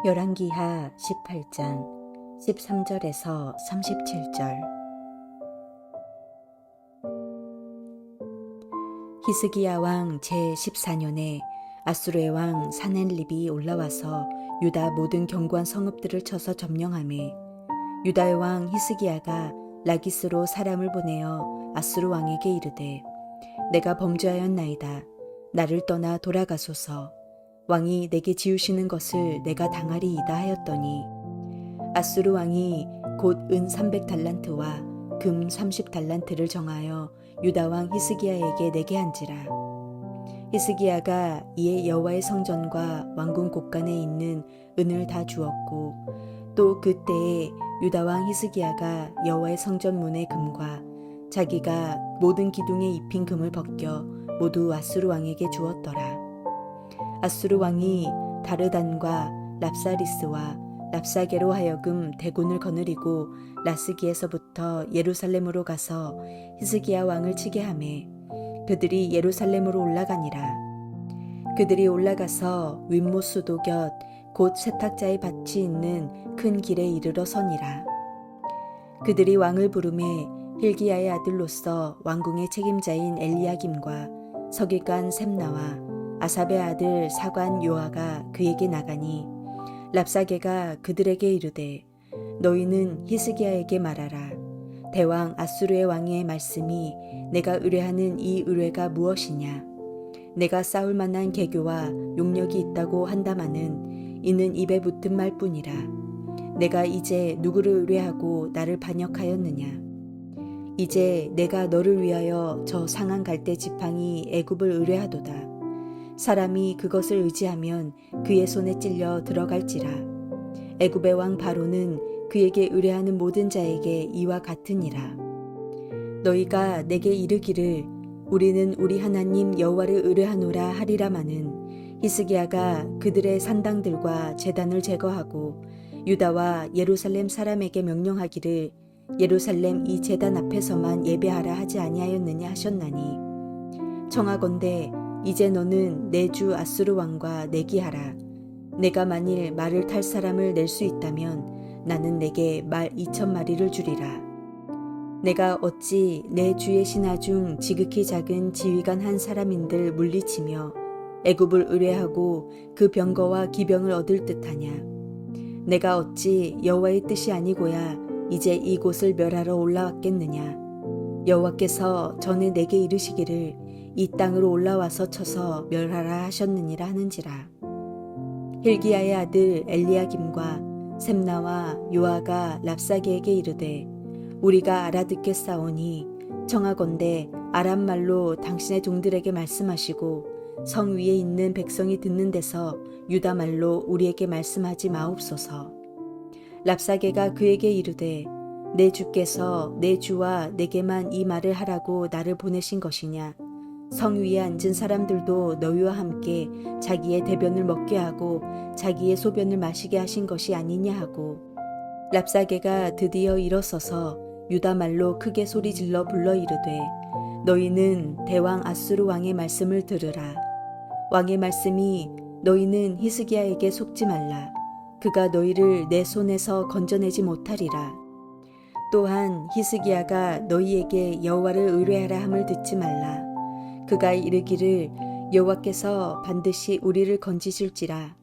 열왕기하 18장 13절에서 37절. 히스기야 왕 제14년에 아수르의 왕 사넨립이 올라와서 유다 모든 견고한 성읍들을 쳐서 점령하매 유다의 왕 히스기야가 라기스로 사람을 보내어 아수르 왕에게 이르되 내가 범죄하였나이다. 나를 떠나 돌아가소서. 왕이 내게 지우시는 것을 내가 당하리이다 하였더니 아수르 왕이 곧 은 300달란트와 금 30달란트를 정하여 유다 왕 히스기야에게 내게 한지라. 히스기야가 이에 여호와의 성전과 왕궁 곳간에 있는 은을 다 주었고 또 그때에 유다 왕 히스기야가 여호와의 성전 문의 금과 자기가 모든 기둥에 입힌 금을 벗겨 모두 아수르 왕에게 주었더라. 아수르 왕이 다르단과 랍사리스와 랍사게로 하여금 대군을 거느리고 라스기에서부터 예루살렘으로 가서 히스기야 왕을 치게 하매 그들이 예루살렘으로 올라가니라. 그들이 올라가서 윗못 수도 곁 곧 세탁자의 밭이 있는 큰 길에 이르러 서니라. 그들이 왕을 부르매 hil기야의 아들로서 왕궁의 책임자인 엘리야김과 서기관 셈나와 아삽의 아들 사관 요아가 그에게 나가니 랍사게가 그들에게 이르되 너희는 히스기야에게 말하라. 대왕 아수르의 왕의 말씀이 내가 의뢰하는 이 의뢰가 무엇이냐. 내가 싸울 만한 계교와 용력이 있다고 한다마는 이는 입에 붙은 말뿐이라. 내가 이제 누구를 의뢰하고 나를 반역하였느냐. 이제 내가 너를 위하여 저 상한 갈대 지팡이 애굽을 의뢰하도다. 사람이 그것을 의지하면 그의 손에 찔려 들어갈지라. 애굽의 왕 바로는 그에게 의뢰하는 모든 자에게 이와 같으니라. 너희가 내게 이르기를 우리는 우리 하나님 여호와를 의뢰하노라 하리라마는 히스기야가 그들의 산당들과 제단을 제거하고 유다와 예루살렘 사람에게 명령하기를 예루살렘 이 제단 앞에서만 예배하라 하지 아니하였느냐 하셨나니 청하건대 이제 너는 내 주 아수르 왕과 내기하라. 내가 만일 말을 탈 사람을 낼 수 있다면 나는 내게 말 2,000마리를 주리라. 내가 어찌 내 주의 신하 중 지극히 작은 지휘관 한 사람인들 물리치며 애굽을 의뢰하고 그 병거와 기병을 얻을 듯하냐. 내가 어찌 여호와의 뜻이 아니고야 이제 이곳을 멸하러 올라왔겠느냐. 여호와께서 전에 내게 이르시기를 이 땅으로 올라와서 쳐서 멸하라 하셨느니라 하는지라. hil기야의 아들 엘리야김과 셈나와 요아가 랍사게에게 이르되 우리가 알아듣겠사오니 청하건대 아람 말로 당신의 종들에게 말씀하시고 성 위에 있는 백성이 듣는 데서 유다 말로 우리에게 말씀하지 마옵소서. 랍사게가 그에게 이르되 내 주께서 내 주와 내게만 이 말을 하라고 나를 보내신 것이냐. 성 위에 앉은 사람들도 너희와 함께 자기의 대변을 먹게 하고 자기의 소변을 마시게 하신 것이 아니냐 하고 랍사게가 드디어 일어서서 유다 말로 크게 소리질러 불러 이르되 너희는 대왕 아수르 왕의 말씀을 들으라. 왕의 말씀이 너희는 히스기야에게 속지 말라. 그가 너희를 내 손에서 건져내지 못하리라. 또한 히스기야가 너희에게 여호와를 의뢰하라 함을 듣지 말라. 그가 이르기를 여호와께서 반드시 우리를 건지실지라.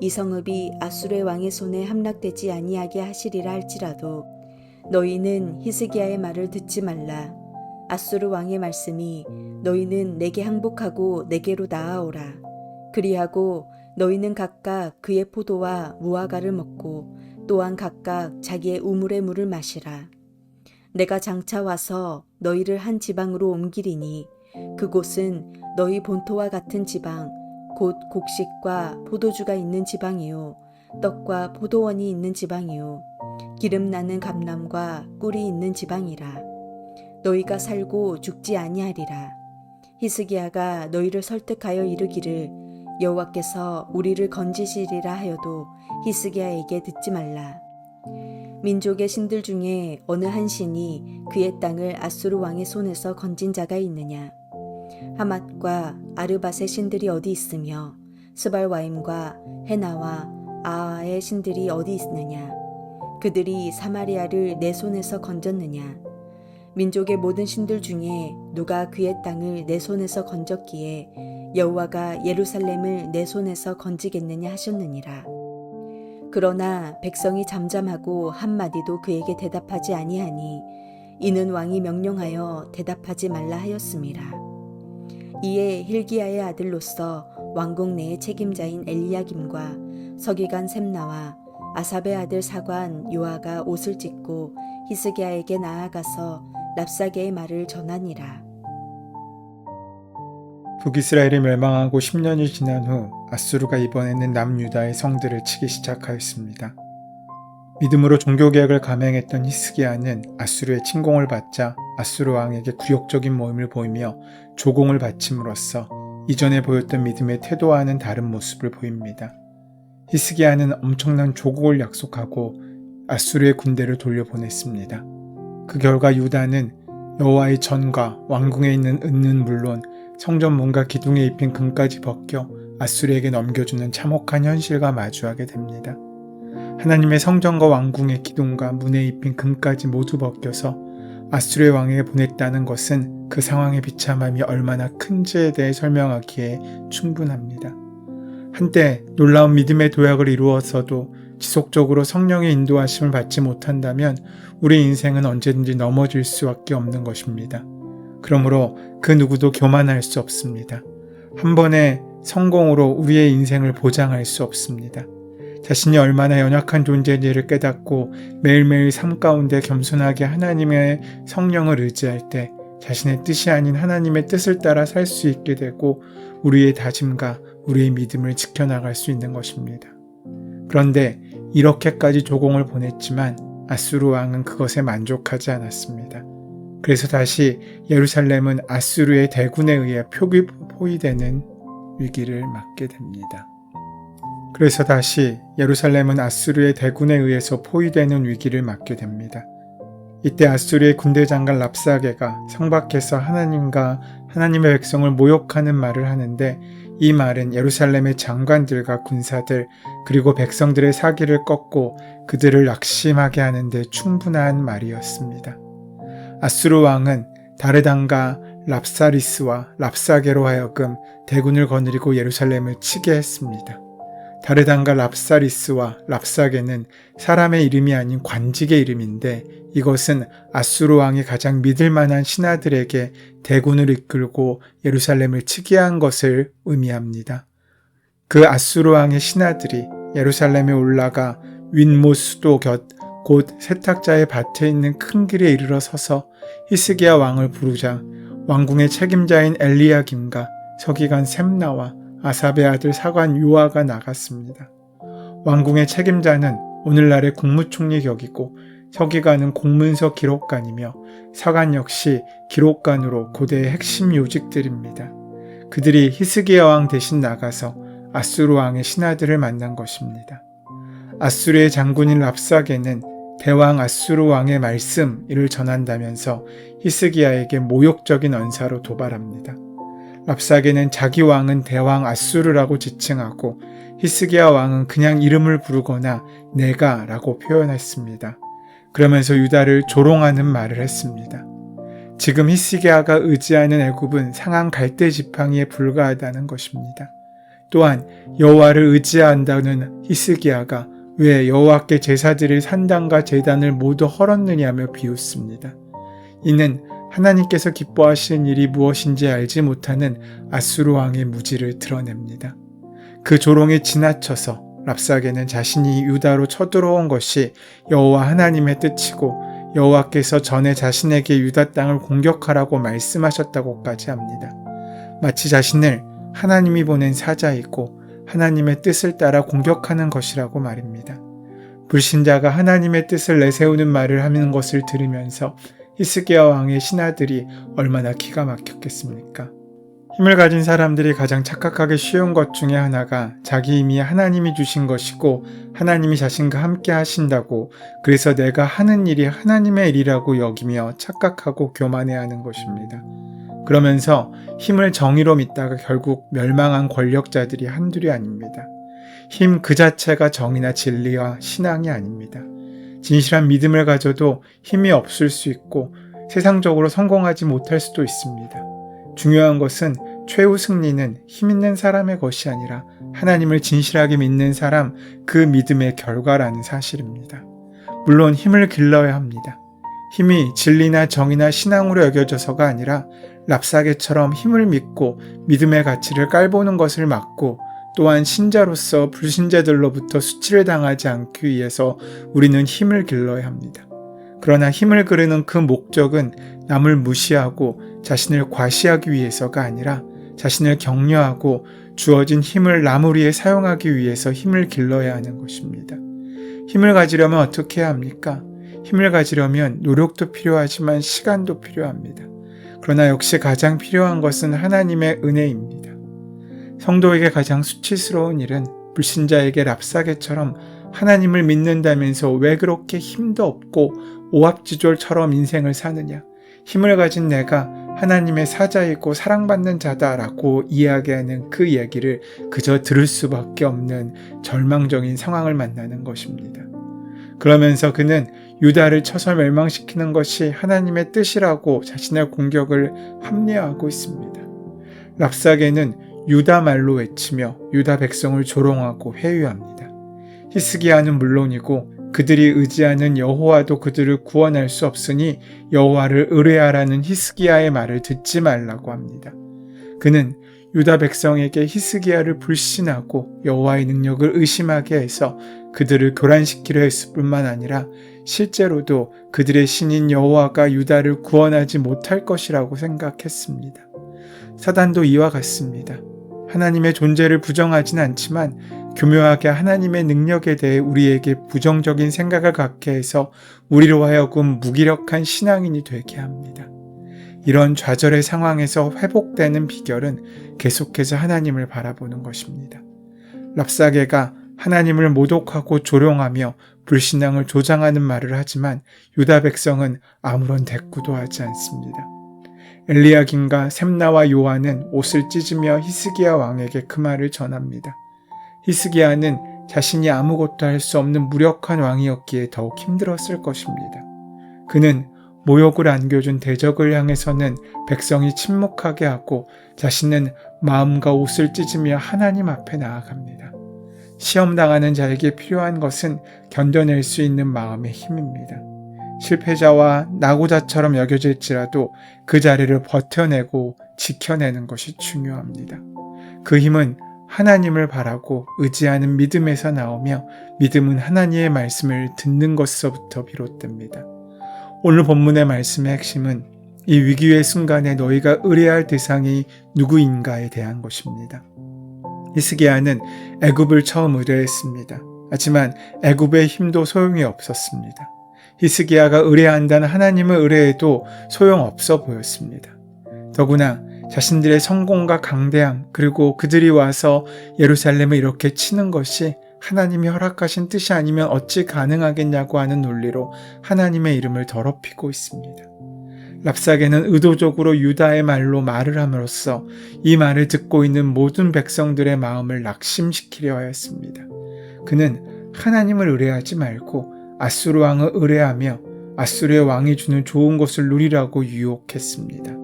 이 성읍이 아수르의 왕의 손에 함락되지 아니하게 하시리라 할지라도 너희는 히스기야의 말을 듣지 말라. 아수르 왕의 말씀이 너희는 내게 항복하고 내게로 나아오라. 그리하고 너희는 각각 그의 포도와 무화과를 먹고 또한 각각 자기의 우물의 물을 마시라. 내가 장차 와서 너희를 한 지방으로 옮기리니 그곳은 너희 본토와 같은 지방 곧 곡식과 포도주가 있는 지방이요 떡과 포도원이 있는 지방이요 기름 나는 감람과 꿀이 있는 지방이라. 너희가 살고 죽지 아니하리라. 히스기야가 너희를 설득하여 이르기를 여호와께서 우리를 건지시리라 하여도 히스기야에게 듣지 말라. 민족의 신들 중에 어느 한 신이 그의 땅을 아수르 왕의 손에서 건진 자가 있느냐? 하맛과 아르밧의 신들이 어디 있으며 스발와임과 헤나와 아아의 신들이 어디 있느냐? 그들이 사마리아를 내 손에서 건졌느냐? 민족의 모든 신들 중에 누가 그의 땅을 내 손에서 건졌기에 여호와가 예루살렘을 내 손에서 건지겠느냐 하셨느니라. 그러나 백성이 잠잠하고 한마디도 그에게 대답하지 아니하니 이는 왕이 명령하여 대답하지 말라 하였음이라. 이에 hil기야의 아들로서 왕궁 내의 책임자인 엘리야김과 서기관 셈나와 아삽의 아들 사관 요아가 옷을 찢고 히스기야에게 나아가서 랍사게의 말을 전하니라. 북이스라엘이 멸망하고 10년이 지난 후 아수르가 이번에는 남유다의 성들을 치기 시작하였습니다. 믿음으로 종교개혁을 감행했던 히스기야는 아수르의 침공을 받자 아수르 왕에게 굴욕적인 모임을 보이며 조공을 바침으로써 이전에 보였던 믿음의 태도와는 다른 모습을 보입니다. 히스기야는 엄청난 조국을 약속하고 아수르의 군대를 돌려보냈습니다. 그 결과 유다는 여호와의 전과 왕궁에 있는 은은 물론 성전 문과 기둥에 입힌 금까지 벗겨 아수르에게 넘겨주는 참혹한 현실과 마주하게 됩니다. 하나님의 성전과 왕궁의 기둥과 문에 입힌 금까지 모두 벗겨서 아수르의 왕에게 보냈다는 것은 그 상황의 비참함이 얼마나 큰지에 대해 설명하기에 충분합니다. 한때 놀라운 믿음의 도약을 이루었어도 지속적으로 성령의 인도하심을 받지 못한다면 우리 인생은 언제든지 넘어질 수밖에 없는 것입니다. 그러므로 그 누구도 교만할 수 없습니다. 한 번의 성공으로 우리의 인생을 보장할 수 없습니다. 자신이 얼마나 연약한 존재인지를 깨닫고 매일매일 삶 가운데 겸손하게 하나님의 성령을 의지할 때 자신의 뜻이 아닌 하나님의 뜻을 따라 살 수 있게 되고 우리의 다짐과 우리의 믿음을 지켜나갈 수 있는 것입니다. 그런데 이렇게까지 조공을 보냈지만 아수르 왕은 그것에 만족하지 않았습니다. 그래서 다시 예루살렘은 아수르의 대군에 의해 포위되는 위기를 맞게 됩니다. 그래서 다시 예루살렘은 아수르의 대군에 의해서 포위되는 위기를 맞게 됩니다. 이때 아수르의 군대 장관 랍사게가 성 밖에서 하나님과 하나님의 백성을 모욕하는 말을 하는데 이 말은 예루살렘의 장관들과 군사들 그리고 백성들의 사기를 꺾고 그들을 낙심하게 하는 데 충분한 말이었습니다. 아수르 왕은 다르단과 랍사리스와 랍사게로 하여금 대군을 거느리고 예루살렘을 치게 했습니다. 다르단과 랍사리스와 랍사게는 사람의 이름이 아닌 관직의 이름인데 이것은 아수르 왕이 가장 믿을 만한 신하들에게 대군을 이끌고 예루살렘을 치게 한 것을 의미합니다. 그 아수르 왕의 신하들이 예루살렘에 올라가 윗못 수도 곁 곧 세탁자의 밭에 있는 큰 길에 이르러 서서 히스기야 왕을 부르자 왕궁의 책임자인 엘리야김과 서기관 셈나와 아삽의 아들 사관 요아가 나갔습니다. 왕궁의 책임자는 오늘날의 국무총리 격이고 서기관은 공문서 기록관이며 사관 역시 기록관으로 고대의 핵심 요직들입니다. 그들이 히스기야 왕 대신 나가서 아수르 왕의 신하들을 만난 것입니다. 아수르의 장군인 랍사게는 대왕 아수르 왕의 말씀 이를 전한다면서 히스기야에게 모욕적인 언사로 도발합니다. 랍사게는 자기 왕은 대왕 아수르라고 지칭하고 히스기야 왕은 그냥 이름을 부르거나 내가 라고 표현했습니다. 그러면서 유다를 조롱하는 말을 했습니다. 지금 히스기야가 의지하는 애굽은 상한 갈대 지팡이에 불과하다는 것입니다. 또한 여호와를 의지한다는 히스기야가 왜 여호와께 제사드릴 산당과 제단을 모두 헐었느냐며 비웃습니다. 이는 하나님께서 기뻐하시는 일이 무엇인지 알지 못하는 아수르 왕의 무지를 드러냅니다. 그 조롱에 지나쳐서 랍사게는 자신이 유다로 쳐들어온 것이 여호와 하나님의 뜻이고 여호와께서 전에 자신에게 유다 땅을 공격하라고 말씀하셨다고까지 합니다. 마치 자신을 하나님이 보낸 사자이고 하나님의 뜻을 따라 공격하는 것이라고 말입니다. 불신자가 하나님의 뜻을 내세우는 말을 하는 것을 들으면서 히스기야 왕의 신하들이 얼마나 기가 막혔겠습니까? 힘을 가진 사람들이 가장 착각하기 쉬운 것 중에 하나가 자기 힘이 하나님이 주신 것이고 하나님이 자신과 함께 하신다고, 그래서 내가 하는 일이 하나님의 일이라고 여기며 착각하고 교만해하는 것입니다. 그러면서 힘을 정의로 믿다가 결국 멸망한 권력자들이 한둘이 아닙니다. 힘 그 자체가 정의나 진리와 신앙이 아닙니다. 진실한 믿음을 가져도 힘이 없을 수 있고 세상적으로 성공하지 못할 수도 있습니다. 중요한 것은 최후 승리는 힘 있는 사람의 것이 아니라 하나님을 진실하게 믿는 사람, 그 믿음의 결과라는 사실입니다. 물론 힘을 길러야 합니다. 힘이 진리나 정의나 신앙으로 여겨져서가 아니라 랍사게처럼 힘을 믿고 믿음의 가치를 깔보는 것을 막고, 또한 신자로서 불신자들로부터 수치를 당하지 않기 위해서 우리는 힘을 길러야 합니다. 그러나 힘을 기르는 그 목적은 남을 무시하고 자신을 과시하기 위해서가 아니라 자신을 격려하고 주어진 힘을 남을 위해 사용하기 위해서 힘을 길러야 하는 것입니다. 힘을 가지려면 어떻게 해야 합니까? 힘을 가지려면 노력도 필요하지만 시간도 필요합니다. 그러나 역시 가장 필요한 것은 하나님의 은혜입니다. 성도에게 가장 수치스러운 일은 불신자에게 랍사게처럼 하나님을 믿는다면서 왜 그렇게 힘도 없고 오합지졸처럼 인생을 사느냐, 힘을 가진 내가 하나님의 사자이고 사랑받는 자다라고 이야기하는 그 얘기를 그저 들을 수밖에 없는 절망적인 상황을 만나는 것입니다. 그러면서 그는 유다를 쳐서 멸망시키는 것이 하나님의 뜻이라고 자신의 공격을 합리화하고 있습니다. 랍사게는 유다 말로 외치며 유다 백성을 조롱하고 회유합니다. 히스기야는 물론이고 그들이 의지하는 여호와도 그들을 구원할 수 없으니 여호와를 의뢰하라는 히스기야의 말을 듣지 말라고 합니다. 그는 유다 백성에게 히스기야를 불신하고 여호와의 능력을 의심하게 해서 그들을 교란시키려 했을 뿐만 아니라 실제로도 그들의 신인 여호와가 유다를 구원하지 못할 것이라고 생각했습니다. 사단도 이와 같습니다. 하나님의 존재를 부정하진 않지만 교묘하게 하나님의 능력에 대해 우리에게 부정적인 생각을 갖게 해서 우리로 하여금 무기력한 신앙인이 되게 합니다. 이런 좌절의 상황에서 회복되는 비결은 계속해서 하나님을 바라보는 것입니다. 랍사게가 하나님을 모독하고 조롱하며 불신앙을 조장하는 말을 하지만 유다 백성은 아무런 대꾸도 하지 않습니다. 엘리야김과 셈나와 요한은 옷을 찢으며 히스기야 왕에게 그 말을 전합니다. 히스기야는 자신이 아무것도 할 수 없는 무력한 왕이었기에 더욱 힘들었을 것입니다. 그는 모욕을 안겨준 대적을 향해서는 백성이 침묵하게 하고 자신은 마음과 옷을 찢으며 하나님 앞에 나아갑니다. 시험당하는 자에게 필요한 것은 견뎌낼 수 있는 마음의 힘입니다. 실패자와 낙오자처럼 여겨질지라도 그 자리를 버텨내고 지켜내는 것이 중요합니다. 그 힘은 하나님을 바라고 의지하는 믿음에서 나오며 믿음은 하나님의 말씀을 듣는 것서부터 비롯됩니다. 오늘 본문의 말씀의 핵심은 이 위기의 순간에 너희가 의뢰할 대상이 누구인가에 대한 것입니다. 히스기야는 애굽을 처음 의뢰했습니다. 하지만 애굽의 힘도 소용이 없었습니다. 히스기야가 의뢰한다는 하나님을 의뢰해도 소용없어 보였습니다. 더구나 자신들의 성공과 강대함, 그리고 그들이 와서 예루살렘을 이렇게 치는 것이 하나님이 허락하신 뜻이 아니면 어찌 가능하겠냐고 하는 논리로 하나님의 이름을 더럽히고 있습니다. 랍사게는 의도적으로 유다의 말로 말을 함으로써 이 말을 듣고 있는 모든 백성들의 마음을 낙심시키려 하였습니다. 그는 하나님을 의뢰하지 말고 아수르 왕을 의뢰하며 아수르의 왕이 주는 좋은 것을 누리라고 유혹했습니다.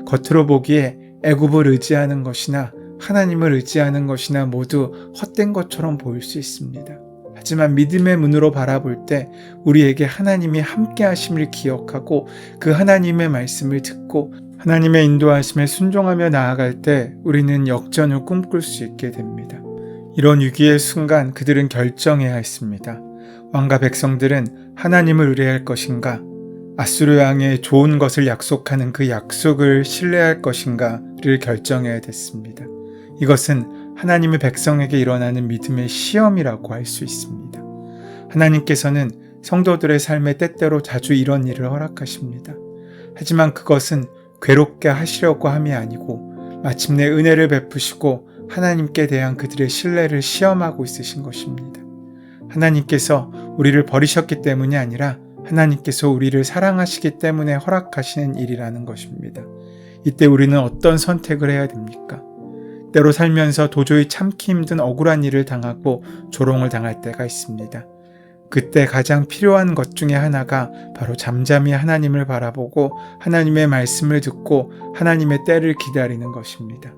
겉으로 보기에 애굽을 의지하는 것이나 하나님을 의지하는 것이나 모두 헛된 것처럼 보일 수 있습니다. 하지만 믿음의 눈으로 바라볼 때 우리에게 하나님이 함께 하심을 기억하고 그 하나님의 말씀을 듣고 하나님의 인도하심에 순종하며 나아갈 때 우리는 역전을 꿈꿀 수 있게 됩니다. 이런 위기의 순간 그들은 결정해야 했습니다. 왕과 백성들은 하나님을 의뢰할 것인가, 아수르 왕의 좋은 것을 약속하는 그 약속을 신뢰할 것인가를 결정해야 됐습니다. 이것은 하나님의 백성에게 일어나는 믿음의 시험이라고 할 수 있습니다. 하나님께서는 성도들의 삶에 때때로 자주 이런 일을 허락하십니다. 하지만 그것은 괴롭게 하시려고 함이 아니고 마침내 은혜를 베푸시고 하나님께 대한 그들의 신뢰를 시험하고 있으신 것입니다. 하나님께서 우리를 버리셨기 때문이 아니라 하나님께서 우리를 사랑하시기 때문에 허락하시는 일이라는 것입니다. 이때 우리는 어떤 선택을 해야 됩니까? 때로 살면서 도저히 참기 힘든 억울한 일을 당하고 조롱을 당할 때가 있습니다. 그때 가장 필요한 것 중에 하나가 바로 잠잠히 하나님을 바라보고 하나님의 말씀을 듣고 하나님의 때를 기다리는 것입니다.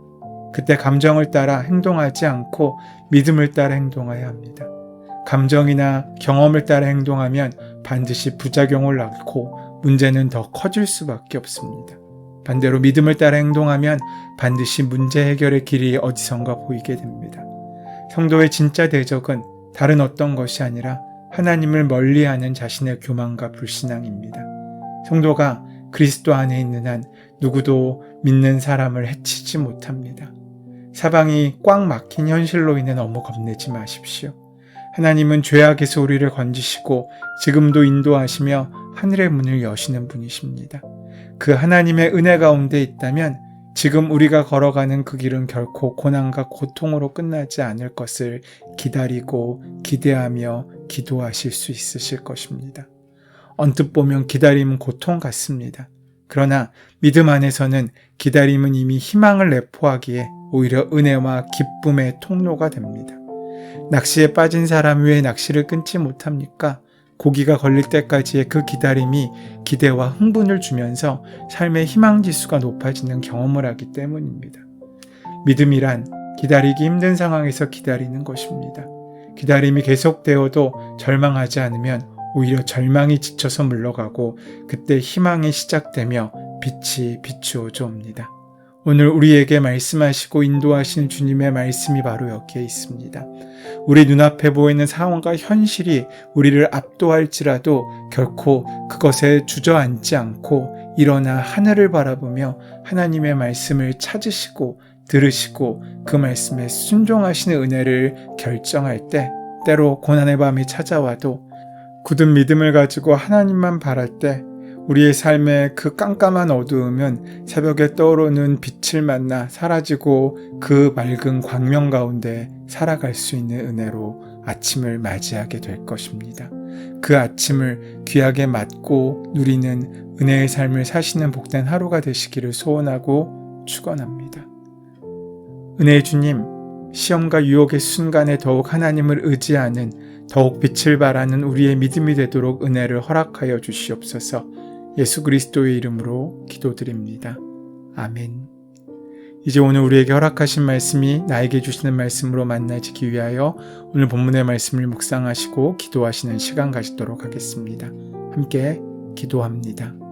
그때 감정을 따라 행동하지 않고 믿음을 따라 행동해야 합니다. 감정이나 경험을 따라 행동하면 반드시 부작용을 낳고 문제는 더 커질 수밖에 없습니다. 반대로 믿음을 따라 행동하면 반드시 문제 해결의 길이 어디선가 보이게 됩니다. 성도의 진짜 대적은 다른 어떤 것이 아니라 하나님을 멀리하는 자신의 교만과 불신앙입니다. 성도가 그리스도 안에 있는 한 누구도 믿는 사람을 해치지 못합니다. 사방이 꽉 막힌 현실로 인해 너무 겁내지 마십시오. 하나님은 죄악에서 우리를 건지시고 지금도 인도하시며 하늘의 문을 여시는 분이십니다. 그 하나님의 은혜 가운데 있다면 지금 우리가 걸어가는 그 길은 결코 고난과 고통으로 끝나지 않을 것을 기다리고 기대하며 기도하실 수 있으실 것입니다. 언뜻 보면 기다림은 고통 같습니다. 그러나 믿음 안에서는 기다림은 이미 희망을 내포하기에 오히려 은혜와 기쁨의 통로가 됩니다. 낚시에 빠진 사람이 왜 낚시를 끊지 못합니까? 고기가 걸릴 때까지의 그 기다림이 기대와 흥분을 주면서 삶의 희망지수가 높아지는 경험을 하기 때문입니다. 믿음이란 기다리기 힘든 상황에서 기다리는 것입니다. 기다림이 계속되어도 절망하지 않으면 오히려 절망이 지쳐서 물러가고 그때 희망이 시작되며 빛이 비추어져 옵니다. 오늘 우리에게 말씀하시고 인도하시는 주님의 말씀이 바로 여기에 있습니다. 우리 눈앞에 보이는 상황과 현실이 우리를 압도할지라도 결코 그것에 주저앉지 않고 일어나 하늘을 바라보며 하나님의 말씀을 찾으시고 들으시고 그 말씀에 순종하시는 은혜를 결정할 때 때로 고난의 밤이 찾아와도 굳은 믿음을 가지고 하나님만 바랄 때 우리의 삶의 그 깜깜한 어두움은 새벽에 떠오르는 빛을 만나 사라지고 그 맑은 광명 가운데 살아갈 수 있는 은혜로 아침을 맞이하게 될 것입니다. 그 아침을 귀하게 맞고 누리는 은혜의 삶을 사시는 복된 하루가 되시기를 소원하고 축원합니다. 은혜의 주님, 시험과 유혹의 순간에 더욱 하나님을 의지하는 더욱 빛을 발하는 우리의 믿음이 되도록 은혜를 허락하여 주시옵소서. 예수 그리스도의 이름으로 기도드립니다. 아멘. 이제 오늘 우리에게 허락하신 말씀이 나에게 주시는 말씀으로 만나지기 위하여 오늘 본문의 말씀을 묵상하시고 기도하시는 시간 가지도록 하겠습니다. 함께 기도합니다.